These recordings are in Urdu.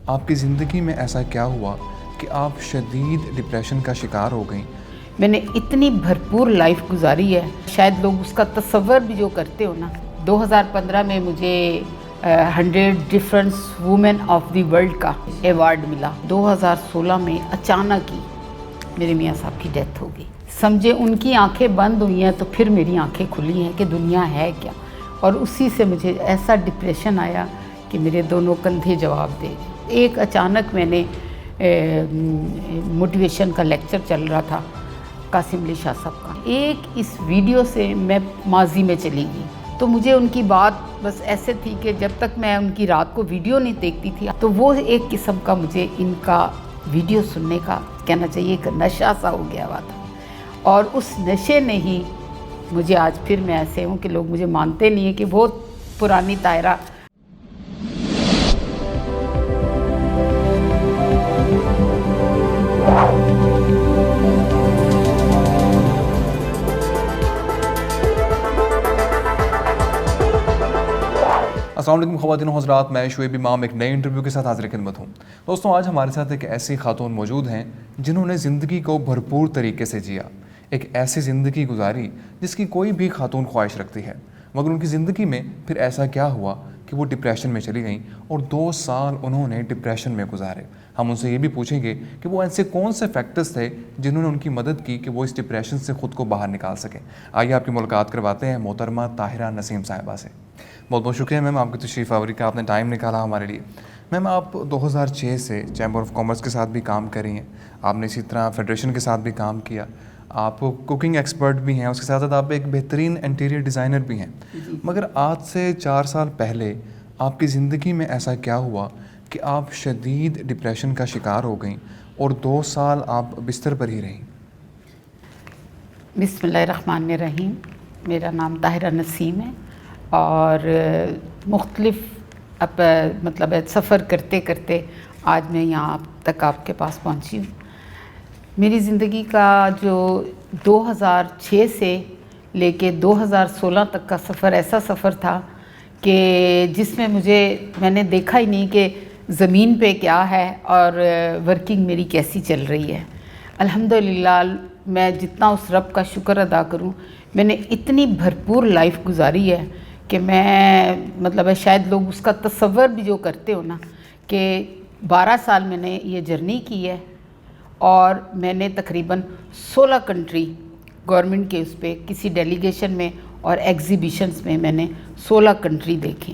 آپ کی زندگی میں ایسا کیا ہوا کہ آپ شدید ڈپریشن کا شکار ہو گئیں؟ میں نے اتنی بھرپور لائف گزاری ہے، شاید لوگ اس کا تصور بھی جو کرتے ہو نا۔ 2015 میں مجھے 100 difference women of the world کا ایوارڈ ملا۔ 2016 میں اچانک ہی میرے میاں صاحب کی ڈیتھ ہو گئی۔ سمجھے ان کی آنکھیں بند ہوئی ہیں تو پھر میری آنکھیں کھلی ہیں کہ دنیا ہے کیا، اور اسی سے مجھے ایسا ڈپریشن آیا کہ میرے دونوں کندھے جواب دے گئے۔ ایک اچانک میں نے موٹیویشن کا لیکچر چل رہا تھا قاسم علی شاہ صاحب کا، ایک اس ویڈیو سے میں ماضی میں چلی گئی۔ تو مجھے ان کی بات بس ایسے تھی کہ جب تک میں ان کی رات کو ویڈیو نہیں دیکھتی تھی تو وہ ایک قسم کا مجھے ان کا ویڈیو سننے کا کہنا چاہیے ایک نشہ سا ہو گیا ہوا تھا، اور اس نشے نے ہی مجھے آج پھر میں ایسے ہوں کہ لوگ مجھے مانتے نہیں ہیں کہ بہت پرانی طاہرہ۔ السلام علیکم خواتین و حضرات، میں شعیب امام ایک نئے انٹرویو کے ساتھ حاضر خدمت ہوں۔ دوستوں، آج ہمارے ساتھ ایک ایسی خاتون موجود ہیں جنہوں نے زندگی کو بھرپور طریقے سے جیا، ایک ایسی زندگی گزاری جس کی کوئی بھی خاتون خواہش رکھتی ہے، مگر ان کی زندگی میں پھر ایسا کیا ہوا کہ وہ ڈپریشن میں چلی گئیں اور 2 سال انہوں نے ڈپریشن میں گزارے۔ ہم ان سے یہ بھی پوچھیں گے کہ وہ ایسے کون سے فیکٹرز تھے جنہوں نے ان کی مدد کی کہ وہ اس ڈپریشن سے خود کو باہر نکال سکیں۔ آئیے آپ کی ملاقات کرواتے ہیں محترمہ طاہرہ نسیم صاحبہ سے۔ بہت بہت شکریہ میم آپ کی تشریف آوری کا، آپ نے ٹائم نکالا ہمارے لیے۔ میم، آپ 2006 سے چیمبر آف کامرس کے ساتھ بھی کام کر رہی ہیں، آپ نے اسی طرح فیڈریشن کے ساتھ بھی کام کیا، آپ کوکنگ ایکسپرٹ بھی ہیں، اس کے ساتھ ساتھ آپ ایک بہترین انٹیریئر ڈیزائنر بھی ہیں۔ مگر آج سے 4 سال پہلے آپ کی زندگی میں ایسا کیا ہوا کہ آپ شدید ڈپریشن کا شکار ہو گئیں اور 2 سال آپ بستر پر ہی رہیں؟ بسم اللہ الرحمن الرحیم۔ میرا نام طاہرہ نسیم ہے، اور مختلف مطلب سفر کرتے کرتے آج میں یہاں تک آپ کے پاس پہنچی ہوں۔ میری زندگی کا جو 2006 سے لے کے 2016 تک کا سفر ایسا سفر تھا کہ جس میں میں نے دیکھا ہی نہیں کہ زمین پہ کیا ہے اور ورکنگ میری کیسی چل رہی ہے۔ الحمدللہ میں جتنا اس رب کا شکر ادا کروں، میں نے اتنی بھرپور لائف گزاری ہے کہ میں مطلب شاید لوگ اس کا تصور بھی جو کرتے ہو نا کہ 12 سال میں نے یہ جرنی کی ہے، اور میں نے تقریباً 16 کنٹری گورنمنٹ کے اس پہ کسی ڈیلیگیشن میں اور ایگزیبیشنز میں نے 16 کنٹری دیکھے۔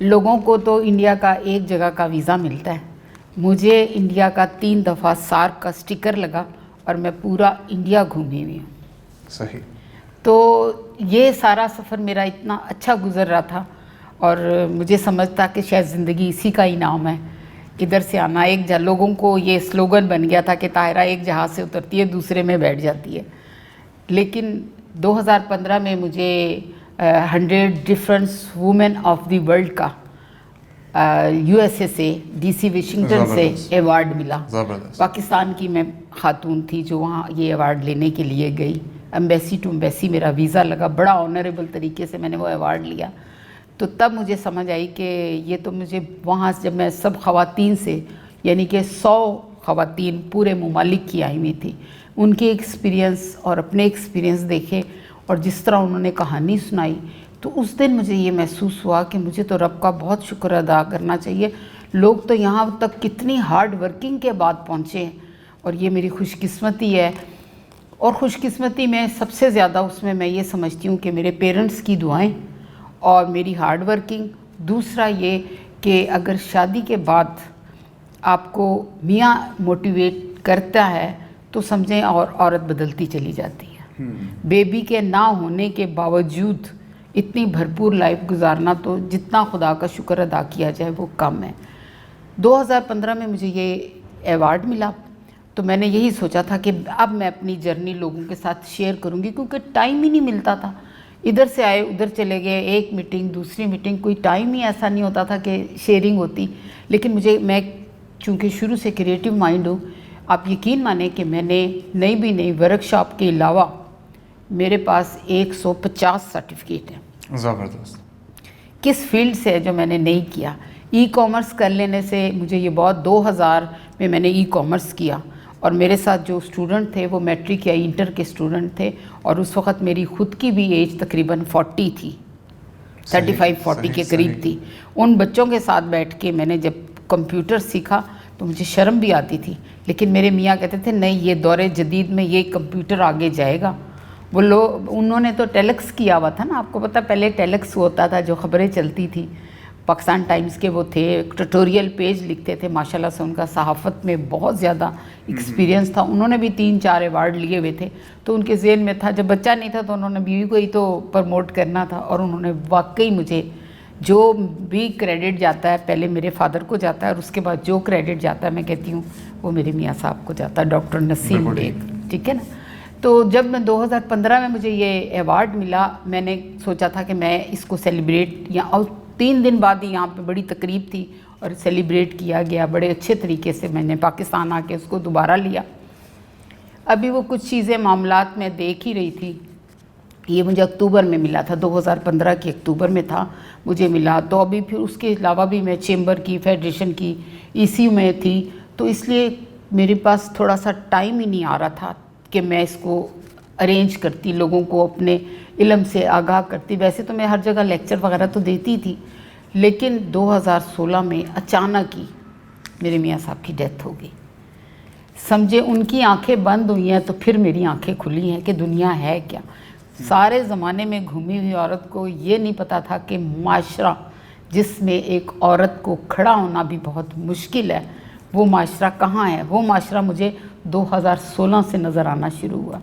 لوگوں کو تو انڈیا کا ایک جگہ کا ویزا ملتا ہے، مجھے انڈیا کا 3 دفعہ سارک کا سٹیکر لگا اور میں پورا انڈیا گھومی ہوئی ہوں۔ صحیح۔ تو یہ سارا سفر میرا اتنا اچھا گزر رہا تھا، اور مجھے سمجھتا کہ شاید زندگی اسی کا انعام ہے، ادھر سے آنا۔ لوگوں کو یہ سلوگن بن گیا تھا کہ طاہرہ ایک جہاز سے اترتی ہے دوسرے میں بیٹھ جاتی ہے۔ لیکن 2015 میں مجھے 100 difference women of the world کا USA سے DC واشنگٹن سے ایوارڈ ملا۔ پاکستان کی میں خاتون تھی جو وہاں یہ ایوارڈ لینے کے لیے گئی، ایمبیسی ٹو ایمبیسی میرا ویزا لگا، بڑا آنریبل طریقے سے میں نے وہ ایوارڈ لیا۔ تو تب مجھے سمجھ آئی کہ یہ تو مجھے وہاں جب میں سب خواتین سے، یعنی کہ 100 خواتین پورے ممالک کی آئی ہوئی تھی، ان کے ایکسپیرینس اور اپنے ایکسپیرینس دیکھے، اور جس طرح انہوں نے کہانی سنائی، تو اس دن مجھے یہ محسوس ہوا کہ مجھے تو رب کا بہت شکر ادا کرنا چاہیے۔ لوگ تو یہاں تک کتنی ہارڈ ورکنگ کے بعد پہنچے ہیں، اور یہ میری خوش قسمتی ہے۔ اور خوش قسمتی میں سب سے زیادہ اس میں یہ سمجھتی ہوں کہ میرے پیرنٹس کی دعائیں اور میری ہارڈ ورکنگ۔ دوسرا یہ کہ اگر شادی کے بعد آپ کو میاں موٹیویٹ کرتا ہے تو سمجھیں اور عورت بدلتی چلی جاتی ہے۔ بیبی کے نہ ہونے کے باوجود اتنی بھرپور لائف گزارنا تو جتنا خدا کا شکر ادا کیا جائے وہ کم ہے۔ 2015 میں مجھے یہ ایوارڈ ملا، تو میں نے یہی سوچا تھا کہ اب میں اپنی جرنی لوگوں کے ساتھ شیئر کروں گی، کیونکہ ٹائم ہی نہیں ملتا تھا۔ ادھر سے آئے ادھر چلے گئے، ایک میٹنگ دوسری میٹنگ، کوئی ٹائم ہی ایسا نہیں ہوتا تھا کہ شیئرنگ ہوتی۔ لیکن میں چونکہ شروع سے کریٹیو مائنڈ ہوں، آپ یقین مانیں کہ میں نے نئی ورکشاپ کے علاوہ میرے پاس 150 سرٹیفکیٹ ہیں۔ زبردست۔ کس فیلڈ سے ہے جو میں نے نہیں کیا، ای کامرس کر لینے سے مجھے یہ بہت 2000 میں میں نے ای کامرس کیا، اور میرے ساتھ جو اسٹوڈنٹ تھے وہ میٹرک یا انٹر کے اسٹوڈنٹ تھے، اور اس وقت میری خود کی بھی ایج تقریباً 40 تھی، 35-40 کے قریب تھی۔ ان بچوں کے ساتھ بیٹھ کے میں نے جب کمپیوٹر سیکھا تو مجھے شرم بھی آتی تھی، لیکن میرے میاں کہتے تھے نہیں، یہ دور جدید میں یہ کمپیوٹر آگے جائے گا۔ وہ لوگ، انہوں نے تو ٹیلیکس کیا ہوا تھا نا، آپ کو پتہ پہلے ٹیلیکس ہوتا تھا جو خبریں چلتی تھیں، پاکستان ٹائمز کے وہ تھے، ٹوٹوریل پیج لکھتے تھے، ماشاءاللہ سے ان کا صحافت میں بہت زیادہ ایکسپیرینس تھا، انہوں نے بھی 3-4 ایوارڈ لیے ہوئے تھے، تو ان کے ذہن میں تھا، جب بچہ نہیں تھا تو انہوں نے بیوی کو ہی تو پروموٹ کرنا تھا، اور انہوں نے واقعی مجھے جو بھی کریڈٹ جاتا ہے پہلے میرے فادر کو جاتا ہے، اور اس کے بعد جو کریڈٹ جاتا ہے میں کہتی ہوں وہ میرے میاں صاحب کو جاتا ہے، ڈاکٹر نسیم بیگ، ٹھیک ہے نا۔ تو جب میں 2015 میں مجھے یہ ایوارڈ ملا، میں نے سوچا تھا کہ میں اس کو سیلیبریٹ، یا اور 3 دن بعد ہی یہاں پہ بڑی تقریب تھی اور سیلیبریٹ کیا گیا بڑے اچھے طریقے سے، میں نے پاکستان آ کے اس کو دوبارہ لیا۔ ابھی وہ کچھ چیزیں معاملات میں دیکھ ہی رہی تھی، یہ مجھے اکتوبر میں ملا تھا، 2015 کی اکتوبر میں تھا مجھے ملا، تو ابھی پھر اس کے علاوہ بھی میں چیمبر کی، فیڈریشن کی، ECU میں تھی، تو اس لیے میرے پاس تھوڑا سا ٹائم ہی نہیں آ رہا تھا کہ میں اس کو ارینج کرتی، لوگوں کو اپنے علم سے آگاہ کرتی۔ ویسے تو میں ہر جگہ لیکچر وغیرہ تو دیتی تھی، لیکن 2016 میں اچانک ہی میرے میاں صاحب کی ڈیتھ ہو گئی۔ سمجھے ان کی آنکھیں بند ہوئی ہیں تو پھر میری آنکھیں کھلی ہیں کہ دنیا ہے کیا۔ سارے زمانے میں گھومی ہوئی عورت کو یہ نہیں پتہ تھا کہ معاشرہ جس میں ایک عورت کو کھڑا ہونا بھی بہت مشکل ہے، وہ معاشرہ کہاں ہے۔ وہ معاشرہ مجھے 2016 سے نظر آنا شروع ہوا،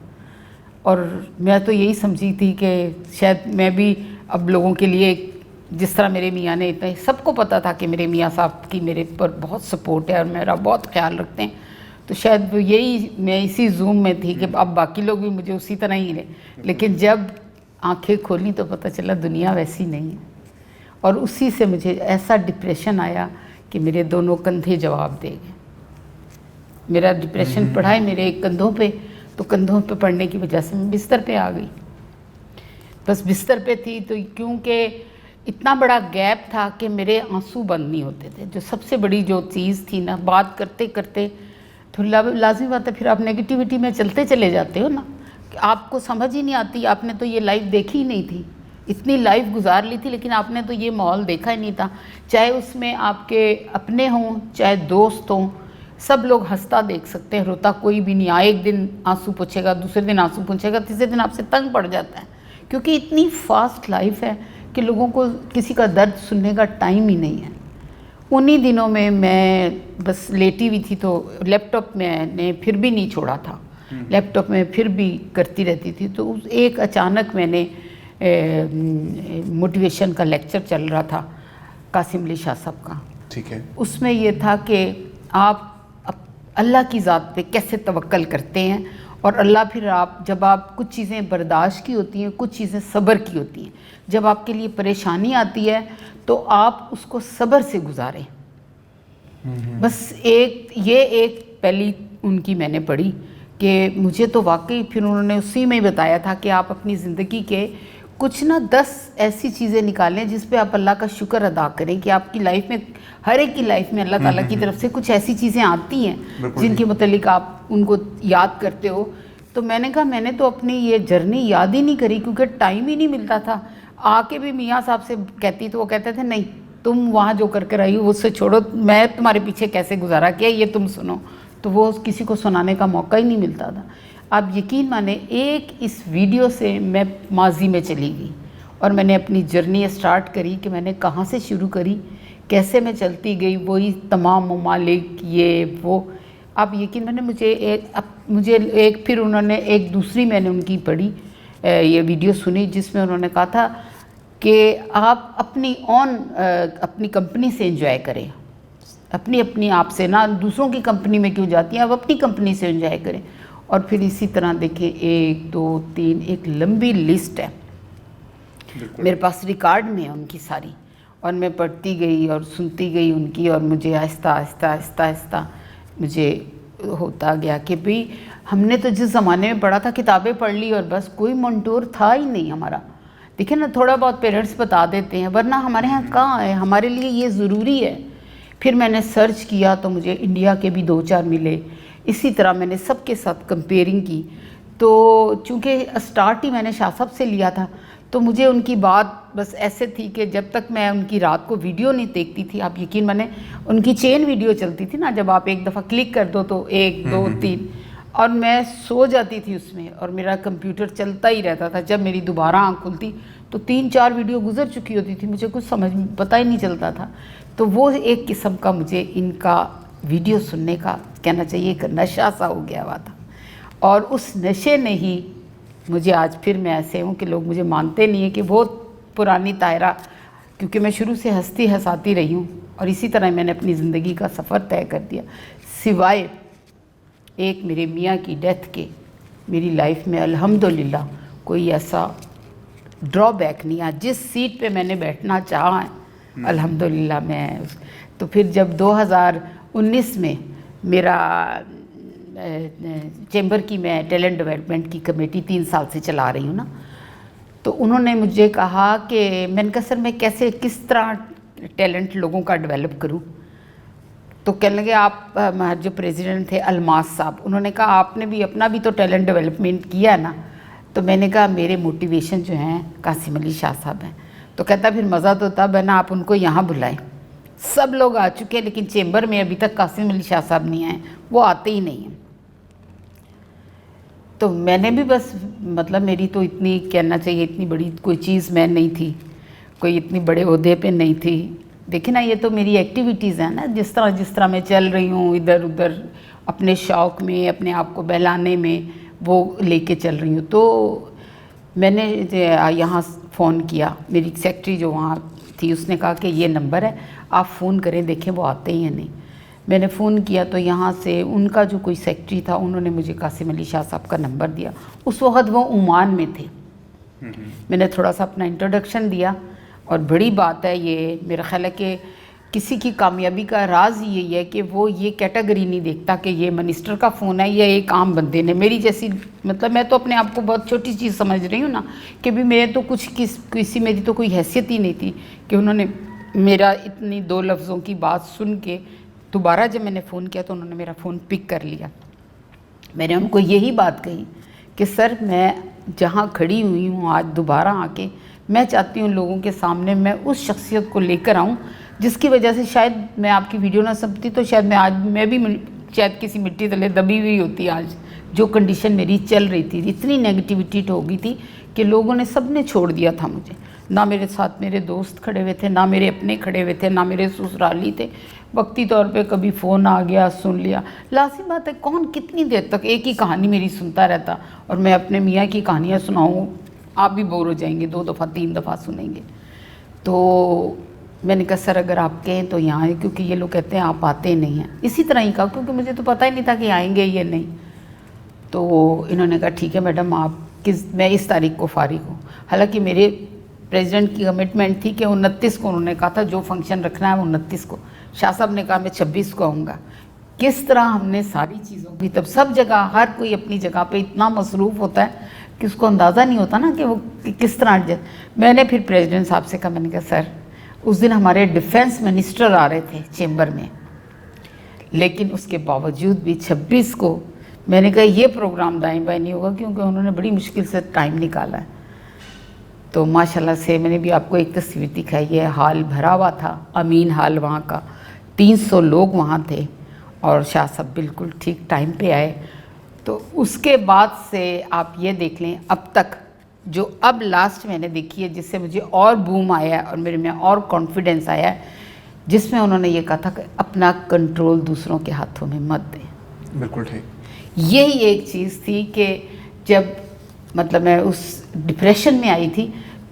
اور میں تو یہی سمجھی تھی کہ شاید میں بھی اب لوگوں کے لیے، جس طرح میرے میاں نے اتنا، سب کو پتہ تھا کہ میرے میاں صاحب کی میرے پر بہت سپورٹ ہے اور میرا بہت خیال رکھتے ہیں، تو شاید یہی میں اسی زوم میں تھی کہ اب باقی لوگ بھی مجھے اسی طرح ہی لیں، لیکن جب آنکھیں کھولیں تو پتہ چلا دنیا ویسی نہیں ہے، اور اسی سے مجھے ایسا ڈپریشن آیا کہ میرے دونوں کندھے جواب دے گئے۔ میرا ڈپریشن پڑھا ہے میرے کندھوں پہ، تو کندھوں پہ پڑنے کی وجہ سے میں بستر پہ آ گئی، بس بستر پہ تھی تو کیونکہ اتنا بڑا گیپ تھا کہ میرے آنسو بند نہیں ہوتے تھے، جو سب سے بڑی جو چیز تھی نا، بات کرتے کرتے تو لازمی بات ہے پھر آپ نیگیٹیوٹی میں چلتے چلے جاتے ہو نا، کہ آپ کو سمجھ ہی نہیں آتی، آپ نے تو یہ لائف دیکھی ہی نہیں تھی، اتنی لائف گزار لی تھی لیکن آپ نے تو یہ ماحول دیکھا ہی نہیں تھا، چاہے اس میں آپ کے اپنے ہوں چاہے دوست ہوں، سب لوگ ہنستا دیکھ سکتے ہیں، روتا کوئی بھی نہیں آئے، ایک دن آنسو پوچھے گا، دوسرے دن آنسو پوچھے گا، تیسرے دن آپ سے تنگ پڑ جاتا ہے، کیونکہ اتنی فاسٹ لائف ہے کہ لوگوں کو کسی کا درد سننے کا ٹائم ہی نہیں ہے۔ انہی دنوں میں بس لیٹی ہوئی تھی تو لیپ ٹاپ میں نے پھر بھی نہیں چھوڑا تھا، لیپ ٹاپ میں پھر بھی کرتی رہتی تھی، تو ایک اچانک میں نے موٹیویشن کا لیکچر چل رہا تھا قاسم علی شاہ صاحب کا، ٹھیک ہے، اس میں یہ تھا کہ آپ اللہ کی ذات پہ کیسے توکل کرتے ہیں، اور اللہ پھر جب آپ کچھ چیزیں برداشت کی ہوتی ہیں، کچھ چیزیں صبر کی ہوتی ہیں، جب آپ کے لیے پریشانی آتی ہے تو آپ اس کو صبر سے گزاریں۔ بس ایک پہلی ان کی میں نے پڑھی کہ مجھے تو واقعی پھر انہوں نے اسی میں بتایا تھا کہ آپ اپنی زندگی کے کچھ نہ 10 ایسی چیزیں نکالیں جس پہ آپ اللہ کا شکر ادا کریں کہ آپ کی لائف میں، ہر ایک کی لائف میں اللہ تعالیٰ کی طرف سے کچھ ایسی چیزیں آتی ہیں جن کے متعلق آپ ان کو یاد کرتے ہو۔ تو میں نے کہا میں نے تو اپنی یہ جرنی یاد ہی نہیں کری کیونکہ ٹائم ہی نہیں ملتا تھا، آ کے بھی میاں صاحب سے کہتی تو وہ کہتے تھے نہیں تم وہاں جو کر آئی ہو اس سے چھوڑو، میں تمہارے پیچھے کیسے گزارا کیا یہ تم سنو، تو وہ کسی کو سنانے کا موقع ہی نہیں ملتا تھا۔ آپ یقین مانیں ایک اس ویڈیو سے میں ماضی میں چلی گئی اور میں نے اپنی جرنی اسٹارٹ کری کہ میں نے کہاں سے شروع کری، کیسے میں چلتی گئی، وہی تمام ممالک یہ وہ، آپ یقین مانیں مجھے ایک پھر انہوں نے ایک دوسری میں نے ان کی پڑھی یہ ویڈیو سنی جس میں انہوں نے کہا تھا کہ آپ اپنی کمپنی سے انجوائے کریں، اپنی آپ سے، نہ دوسروں کی کمپنی میں کیوں جاتی ہیں، آپ اپنی کمپنی سے انجوائے کریں۔ اور پھر اسی طرح دیکھیں 1 2 3 ایک لمبی لسٹ ہے میرے پاس، ریکارڈ میں ہے ان کی ساری، اور میں پڑھتی گئی اور سنتی گئی ان کی، اور مجھے آہستہ آہستہ آہستہ آہستہ مجھے ہوتا گیا کہ بھئی ہم نے تو جس زمانے میں پڑھا تھا کتابیں پڑھ لی اور بس، کوئی منٹور تھا ہی نہیں ہمارا، دیکھیں نا تھوڑا بہت پیرنٹس بتا دیتے ہیں، ورنہ ہمارے ہاں کہاں ہے، ہمارے لیے یہ ضروری ہے۔ پھر میں نے سرچ کیا تو مجھے انڈیا کے بھی 2-4 ملے، اسی طرح میں نے سب کے ساتھ کمپیئرنگ کی۔ تو چونکہ اسٹارٹ ہی میں نے شاہ صاحب سے لیا تھا تو مجھے ان کی بات بس ایسے تھی کہ جب تک میں ان کی رات کو ویڈیو نہیں دیکھتی تھی، آپ یقین مانیں ان کی چین ویڈیو چلتی تھی نا، جب آپ ایک دفعہ کلک کر دو تو 1 2 3، اور میں سو جاتی تھی اس میں اور میرا کمپیوٹر چلتا ہی رہتا تھا۔ جب میری دوبارہ آنکھ کھلتی تو 3-4 ویڈیو گزر چکی ہوتی تھی، مجھے کچھ سمجھ پتہ ہی نہیں چلتا تھا۔ تو وہ ایک قسم کا مجھے ان کا ویڈیو سننے کا کہنا چاہیے ایک نشہ سا ہو گیا ہوا تھا، اور اس نشے نے ہی مجھے آج پھر میں ایسے ہوں کہ لوگ مجھے مانتے نہیں ہیں کہ بہت پرانی طاہرہ، کیونکہ میں شروع سے ہنستی ہنساتی رہی ہوں اور اسی طرح میں نے اپنی زندگی کا سفر طے کر دیا، سوائے ایک میرے میاں کی ڈیتھ کے میری لائف میں الحمدللہ کوئی ایسا ڈرا بیک نہیں آیا۔ جس سیٹ پہ میں نے بیٹھنا چاہا ہے الحمدللہ میں، تو پھر جب 2019 میں میرا چیمبر کی میں ٹیلنٹ ڈیولپمنٹ کی کمیٹی 3 سال سے چلا رہی ہوں نا، تو انہوں نے مجھے کہا کہ میں نے کہا سر میں کس طرح ٹیلنٹ لوگوں کا ڈیولپ کروں؟ تو کہنے لگے آپ جو پریزیڈنٹ تھے الماس صاحب، انہوں نے کہا آپ نے بھی اپنا بھی تو ٹیلنٹ ڈیولپمنٹ کیا نا۔ تو میں نے کہا میرے موٹیویشن جو ہیں قاسم علی شاہ صاحب ہیں۔ تو کہتا پھر مزہ تو تب ہے نا، آپ ان کو یہاں بلائیں، سب لوگ آ چکے ہیں لیکن چیمبر میں ابھی تک قاسم علی شاہ صاحب نہیں آئے، وہ آتے ہی نہیں ہیں۔ تو میں نے بھی بس مطلب میری تو اتنی کہنا چاہیے اتنی بڑی کوئی چیز میں نہیں تھی، کوئی اتنی بڑے عہدے پہ نہیں تھی۔ دیکھیں نا یہ تو میری ایکٹیویٹیز ہیں نا، جس طرح میں چل رہی ہوں ادھر ادھر اپنے شوق میں، اپنے آپ کو بہلانے میں وہ لے کے چل رہی ہوں۔ تو میں نے یہاں فون کیا، میری سیکٹری جو وہاں تھی اس نے کہا کہ یہ نمبر ہے آپ فون کریں دیکھیں وہ آتے ہی ہیں نہیں۔ میں نے فون کیا تو یہاں سے ان کا جو کوئی سیکٹری تھا انہوں نے مجھے قاسم علی شاہ صاحب کا نمبر دیا۔ اس وقت وہ عمان میں تھے۔ میں نے تھوڑا سا اپنا انٹروڈکشن دیا، اور بڑی بات ہے یہ، میرا خیال ہے کہ کسی کی کامیابی کا راز یہی ہے کہ وہ یہ کیٹیگری نہیں دیکھتا کہ یہ منسٹر کا فون ہے یا ایک عام بندے نے۔ میری جیسی مطلب میں تو اپنے آپ کو بہت چھوٹی چیز سمجھ رہی ہوں نا، کہ بھی میں تو میری تو کوئی حیثیت ہی نہیں تھی کہ انہوں نے میرا اتنی 2 لفظوں کی بات سن کے دوبارہ جب میں نے فون کیا تو انہوں نے میرا فون پک کر لیا۔ میں نے ان کو یہی بات کہی کہ سر میں جہاں کھڑی ہوئی ہوں آج دوبارہ آ کے، میں چاہتی ہوں لوگوں کے سامنے میں اس شخصیت کو لے کر آؤں جس کی وجہ سے شاید میں آپ کی ویڈیو نہ سنتی تو شاید میں بھی شاید کسی مٹی تلے دبی ہوئی ہوتی آج، جو کنڈیشن میری چل رہی تھی۔ اتنی نیگیٹیوٹی ہو گئی تھی کہ لوگوں نے سب نے چھوڑ دیا تھا مجھے، نہ میرے ساتھ میرے دوست کھڑے ہوئے تھے، نہ میرے اپنے کھڑے ہوئے تھے، نہ میرے سسرالی تھے۔ وقتی طور پہ کبھی فون آ گیا سن لیا، لازم بات ہے کون کتنی دیر تک ایک ہی کہانی میری سنتا رہتا، اور میں اپنے میاں کی کہانیاں سناؤں آپ بھی بور ہو جائیں گے، 2 دفعہ 3 دفعہ سنیں گے۔ تو میں نے کہا سر اگر آپ کہیں تو یہاں آئیں، کیونکہ یہ لوگ کہتے ہیں آپ آتے نہیں ہیں، اسی طرح ہی کہا کیونکہ مجھے تو پتہ ہی نہیں تھا کہ آئیں گے یا نہیں۔ تو انہوں نے کہا ٹھیک ہے میڈم آپ میں اس تاریخ کو فارغ ہوں، حالانکہ میرے پریزیڈنٹ کی کمٹمنٹ تھی کہ 29 کو انہوں نے کہا تھا جو فنکشن رکھنا ہے 29 کو، شاہ صاحب نے کہا میں 26 کو آؤں گا۔ کس طرح ہم نے ساری چیزوں کی، تب سب جگہ ہر کوئی اپنی جگہ پہ اتنا مصروف ہوتا ہے کہ اس کو اندازہ نہیں ہوتا نا کہ وہ کس طرح میں نے پھر پریزیڈنٹ صاحب سے کہا، میں نے کہا سر اس دن ہمارے ڈیفینس منسٹر آ رہے تھے چیمبر میں، لیکن اس کے باوجود بھی 26 کو میں نے کہا یہ پروگرام دائیں بائیں نہیں ہوگا، کیونکہ انہوں نے بڑی مشکل سے ٹائم نکالا ہے۔ تو ماشاءاللہ سے میں نے بھی آپ کو ایک تصویر دکھائی ہے، ہال بھرا ہوا تھا، امین ہال وہاں کا، 300 لوگ وہاں تھے، اور شاہ صاحب بالکل ٹھیک ٹائم پہ آئے۔ تو اس کے بعد سے آپ یہ دیکھ لیں اب تک جو اب لاسٹ میں نے دیکھی ہے جس سے مجھے اور بوم آیا ہے اور میرے میں اور کانفیڈنس آیا ہے، جس میں انہوں نے یہ کہا تھا کہ اپنا کنٹرول دوسروں کے ہاتھوں میں مت دیں۔ بالکل ٹھیک۔ یہی ایک چیز تھی کہ جب مطلب میں اس ڈپریشن میں آئی تھی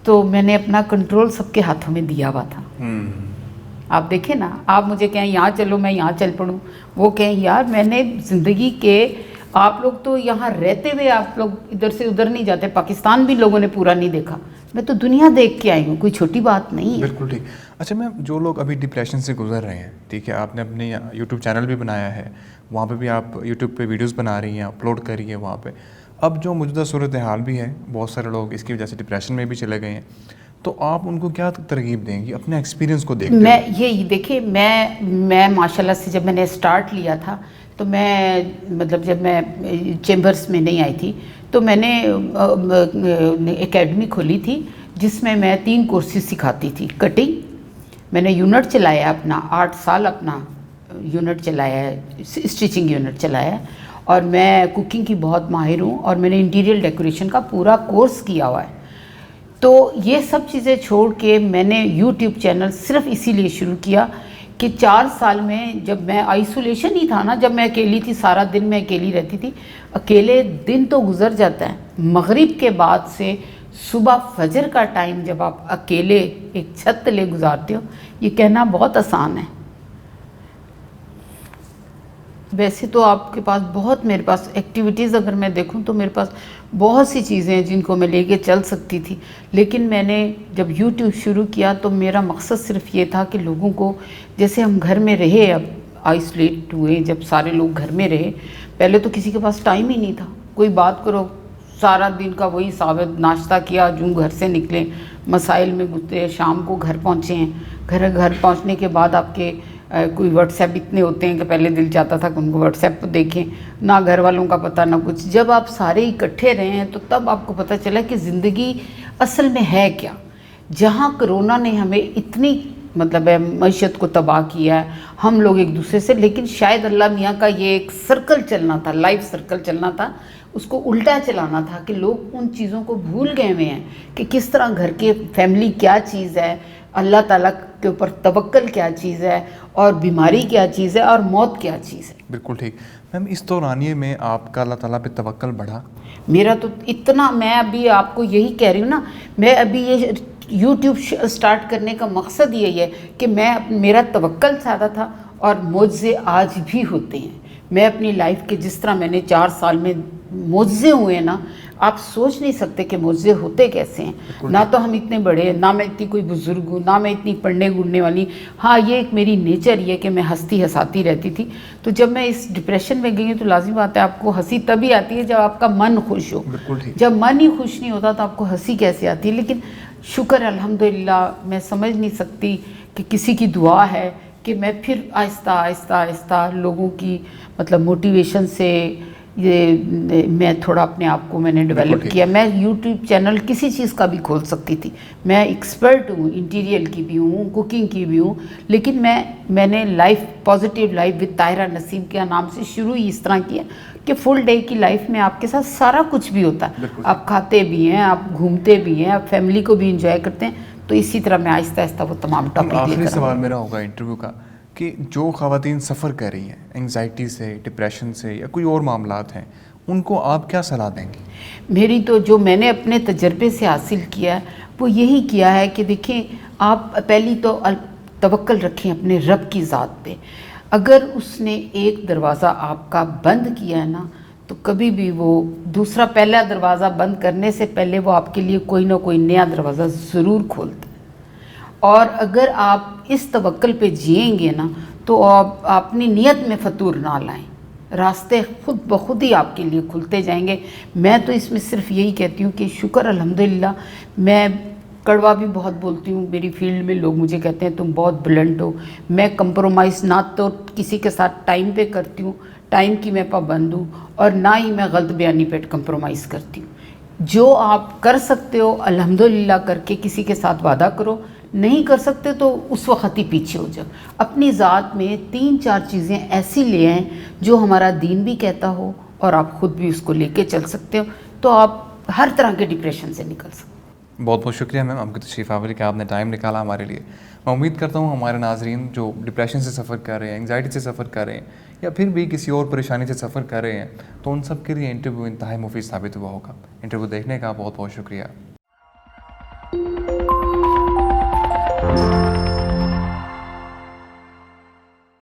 تو میں نے اپنا کنٹرول سب کے ہاتھوں میں دیا ہوا تھا۔ آپ دیکھیں نا، آپ مجھے کہیں یہاں چلو میں یہاں چل پڑوں، وہ کہیں یار میں نے زندگی کے، آپ لوگ تو یہاں رہتے ہوئے آپ لوگ ادھر سے ادھر نہیں جاتے، پاکستان بھی لوگوں نے پورا نہیں دیکھا، میں تو دنیا دیکھ کے آئی ہوں، کوئی چھوٹی بات نہیں ہے۔ بالکل ٹھیک۔ اچھا میم، جو لوگ ابھی ڈپریشن سے گزر رہے ہیں، ٹھیک ہے، آپ نے اپنے یوٹیوب چینل بھی بنایا ہے، وہاں پہ بھی آپ یوٹیوب پہ ویڈیوز بنا رہی ہیں، اپلوڈ کر رہی ہیں وہاں پہ، اب جو موجودہ صورتحال بھی ہے، بہت سارے لوگ اس کی وجہ سے ڈپریشن میں بھی چلے گئے ہیں، تو آپ ان کو کیا ترغیب دیں گی اپنے ایکسپیرینس کو دیکھتے میں یہ دیکھیے میں ماشاء اللہ سے جب میں نے اسٹارٹ لیا تھا تو میں مطلب جب میں چیمبرس میں نہیں آئی تھی تو میں نے اکیڈمی کھولی تھی جس میں 3 کورسز سکھاتی تھی. کٹنگ میں نے یونٹ چلایا اپنا 8 سال اپنا یونٹ چلایا ہے، اسٹیچنگ یونٹ چلایا ہے، اور میں کوکنگ کی بہت ماہر ہوں اور میں نے انٹیریئر ڈیکوریشن کا پورا کورس کیا ہوا ہے. تو یہ سب چیزیں چھوڑ کے میں نے یوٹیوب چینل صرف اسی لیے شروع کیا کہ 4 سال میں جب میں آئسولیشن ہی تھا نا، جب میں اکیلی تھی، سارا دن میں اکیلی رہتی تھی. اکیلے دن تو گزر جاتا ہے، مغرب کے بعد سے صبح فجر کا ٹائم جب آپ اکیلے ایک چھت تلے گزارتے ہو، یہ کہنا بہت آسان ہے. ویسے تو آپ کے پاس بہت، میرے پاس ایکٹیویٹیز اگر میں دیکھوں تو میرے پاس بہت سی چیزیں ہیں جن کو میں لے کے چل سکتی تھی، لیکن میں نے جب یوٹیوب شروع کیا تو میرا مقصد صرف یہ تھا کہ لوگوں کو، جیسے ہم گھر میں رہے، اب آئسولیٹ ہوئے، جب سارے لوگ گھر میں رہے، پہلے تو کسی کے پاس ٹائم ہی نہیں تھا. کوئی بات کرو، سارا دن کا وہی ثابت، ناشتہ کیا، جو گھر سے نکلے مسائل میں گزرے، شام کو گھر پہنچے ہیں. گھر پہنچنے کے بعد آپ کے کوئی واٹس ایپ اتنے ہوتے ہیں کہ پہلے دل چاہتا تھا کہ ان کو واٹس ایپ دیکھیں، نہ گھر والوں کا پتہ نہ کچھ. جب آپ سارے اکٹھے رہے ہیں تو تب آپ کو پتہ چلا کہ زندگی اصل میں ہے کیا. جہاں کرونا نے ہمیں اتنی مطلب معیشت کو تباہ کیا ہے، ہم لوگ ایک دوسرے سے، لیکن شاید اللہ میاں کا یہ ایک سرکل چلنا تھا، لائف سرکل چلنا تھا، اس کو الٹا چلانا تھا کہ لوگ ان چیزوں کو بھول گئے ہوئے ہیں کہ کس طرح گھر کے فیملی کیا چیز ہے، اللہ تعالیٰ کے اوپر توکل کیا چیز ہے، اور بیماری کیا چیز ہے، اور موت کیا چیز ہے. بالکل ٹھیک. میم اس دورانیے میں آپ کا اللہ تعالیٰ پہ توکل بڑھا؟ میرا تو اتنا، میں ابھی آپ کو یہی کہہ رہی ہوں نا، میں ابھی یہ یوٹیوب سٹارٹ کرنے کا مقصد یہی ہے کہ میرا توکل زیادہ تھا، اور معجزے آج بھی ہوتے ہیں. میں اپنی لائف کے جس طرح میں نے 4 سال میں معجزے ہوئے ہیں نا، آپ سوچ نہیں سکتے کہ معجزے ہوتے کیسے ہیں. نہ تو ہم اتنے بڑے، نہ میں اتنی کوئی بزرگ ہوں، نہ میں اتنی پڑھنے گڑنے والی. ہاں یہ ایک میری نیچر یہ کہ میں ہنستی ہنساتی رہتی تھی. تو جب میں اس ڈپریشن میں گئی ہوں تو لازمی بات ہے آپ کو ہنسی تبھی آتی ہے جب آپ کا من خوش ہو. بالکل ٹھیک. جب من ہی خوش نہیں ہوتا تو آپ کو ہنسی کیسے آتی ہے. لیکن شکر الحمدللہ، میں سمجھ نہیں سکتی کہ کسی کی دعا ہے کہ میں پھر آہستہ آہستہ آہستہ لوگوں کی مطلب موٹیویشن سے یہ میں تھوڑا اپنے آپ کو میں نے ڈیولپ کیا. میں یوٹیوب چینل کسی چیز کا بھی کھول سکتی تھی. میں ایکسپرٹ ہوں، انٹیریئر کی بھی ہوں، کوکنگ کی بھی ہوں، لیکن میں نے life positive life with Tahira Naseem کے نام سے شروع ہی اس طرح کیا کہ فل ڈے کی لائف میں آپ کے ساتھ سارا کچھ بھی ہوتا ہے. آپ کھاتے بھی ہیں، آپ گھومتے بھی ہیں، آپ فیملی کو بھی انجوائے کرتے ہیں. تو اسی طرح میں آہستہ آہستہ وہ تمام ٹاپک. آخری سوال میرا ہوگا انٹرویو کا کہ جو خواتین سفر کر رہی ہیں انگزائٹی سے، ڈپریشن سے، یا کوئی اور معاملات ہیں، ان کو آپ کیا صلاح دیں گی؟ میری تو جو میں نے اپنے تجربے سے حاصل کیا ہے وہ یہی کیا ہے کہ دیکھیں، آپ پہلی تو توکل رکھیں اپنے رب کی ذات پہ. اگر اس نے ایک دروازہ آپ کا بند کیا ہے نا، تو کبھی بھی وہ دوسرا پہلا دروازہ بند کرنے سے پہلے وہ آپ کے لیے کوئی نہ کوئی نیا دروازہ ضرور کھولتا ہے. اور اگر آپ اس توکل پہ جئیں گے نا تو آپ اپنی نیت میں فطور نہ لائیں، راستے خود بخود ہی آپ کے لیے کھلتے جائیں گے. میں تو اس میں صرف یہی کہتی ہوں کہ شکر الحمدللہ. میں کڑوا بھی بہت بولتی ہوں، میری فیلڈ میں لوگ مجھے کہتے ہیں تم بہت بلنٹ ہو. میں کمپرومائز نہ تو کسی کے ساتھ ٹائم پہ کرتی ہوں، ٹائم کی میں پابند ہوں، اور نہ ہی میں غلط بیانی پہ کمپرومائز کرتی ہوں. جو آپ کر سکتے ہو الحمدللہ کر کے کسی کے ساتھ وعدہ کرو، نہیں کر سکتے تو اس وقت ہی پیچھے ہو جاؤ. اپنی ذات میں 3-4 چیزیں ایسی لے آئیں جو ہمارا دین بھی کہتا ہو اور آپ خود بھی اس کو لے کے چل سکتے ہو، تو آپ ہر طرح کے ڈپریشن سے نکل سکتے. بہت بہت شکریہ میم آپ کی تشریف آوری کہ آپ نے ٹائم نکالا ہمارے لیے. میں امید کرتا ہوں ہمارے ناظرین جو ڈپریشن سے سفر کر رہے ہیں، انگزائٹی سے سفر کر رہے ہیں، یا پھر بھی کسی اور پریشانی سے سفر کر رہے ہیں، تو ان سب کے لیے انٹرویو انتہائی مفید ثابت ہوا ہوگا. انٹرویو دیکھنے کا بہت بہت شکریہ.